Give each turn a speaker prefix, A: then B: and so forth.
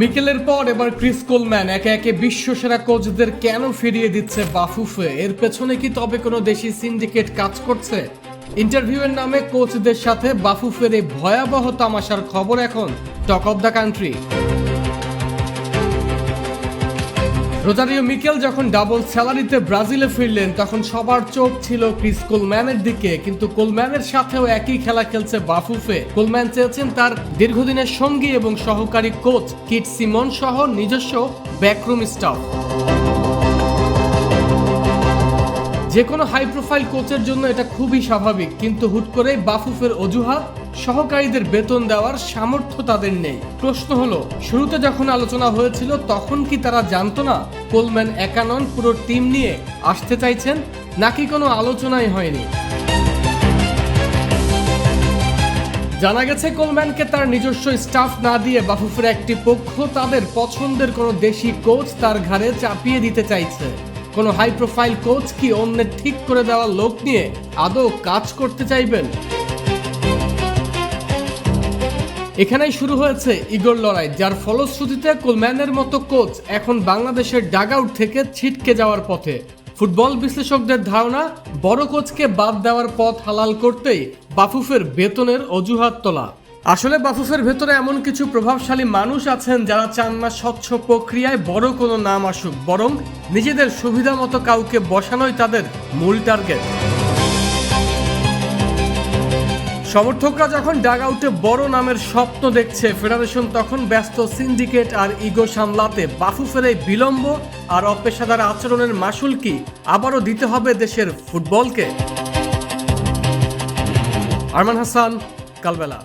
A: মিকেলের পর এবার Chris Coleman একে একে বিশ্বসেরা কোচদের কেন ফিরিয়ে দিচ্ছে বাফুফে? এর পেছনে কি তবে কোনো দেশি সিন্ডিকেট কাজ করছে? ইন্টারভিউয়ের নামে কোচদের সাথে বাফুফের এই ভয়াবহ তামাশার খবর এখন talk of the country. Rogerio Micale যখন ডাবল স্যালারিতে ব্রাজিলে ফিরলেন তখন সবার চোখ ছিল ক্রিস কোলম্যানের দিকে, কিন্তু কোলম্যানের সাথেও একই খেলা খেলছে বাফুফে। কোলম্যান চেয়েছেন তার দীর্ঘদিনের সঙ্গী এবং সহকারী কোচ কিট সিমন সহ নিজস্ব ব্যাকরুম স্টাফ। যে কোনো হাই প্রোফাইল কোচের জন্য এটা খুবই স্বাভাবিক, কিন্তু হুট করে বাফুফের অজুহাত সহকারীদের বেতন দেওয়ার সামর্থ্য তাদের নেই। প্রশ্ন হলো, শুরুতে যখন আলোচনা হয়েছিল তখন কি তারা জানতো না কোলম্যান একা নন, পুরো টিম নিয়ে আসতে চাইছেন, নাকি কোনো আলোচনাই হয়নি? জানা গেছে কোলম্যানকে তার নিজস্ব স্টাফ না দিয়ে বাফুফের একটি পক্ষ তাদের পছন্দের কোনো দেশি কোচ তার ঘাড়ে চাপিয়ে দিতে চাইছে। কোনো হাই প্রোফাইল কোচ কি অন্যের ঠিক করে দেওয়া লোক নিয়ে আদৌ কাজ করতে চাইবেন? এখানেই শুরু হয়েছে ইগোর লড়াই, যার ফলশ্রুতিতে কোলম্যানের মতো কোচ এখন বাংলাদেশের ডাগআউট থেকে ছিটকে যাওয়ার পথে। ফুটবল বিশ্লেষকদের ধারণা, বড় কোচকে বাদ দেওয়ার পথ হালাল করতেই বাফুফের বেতনের অজুহাত তোলা। আসলে বাফুফের ভেতরে এমন কিছু প্রভাবশালী মানুষ আছেন যারা চান না স্বচ্ছ প্রক্রিয়ায় বড় কোনো নাম আসুক, বরং নিজেদের সুবিধা মতো কাউকে বসানোই তাদের মূল টার্গেট। সমর্থকরা যখন ডাগআউটে বড় নামের স্বপ্ন দেখছে, ফেডারেশন তখন ব্যস্ত সিন্ডিকেট আর ইগো সামলাতে। বাফুফের এই বিলম্ব আর অপেশাদার আচরণের মাসুল কি আবারও দিতে হবে দেশের ফুটবলকে? আরমান হাসান, কালবেলা।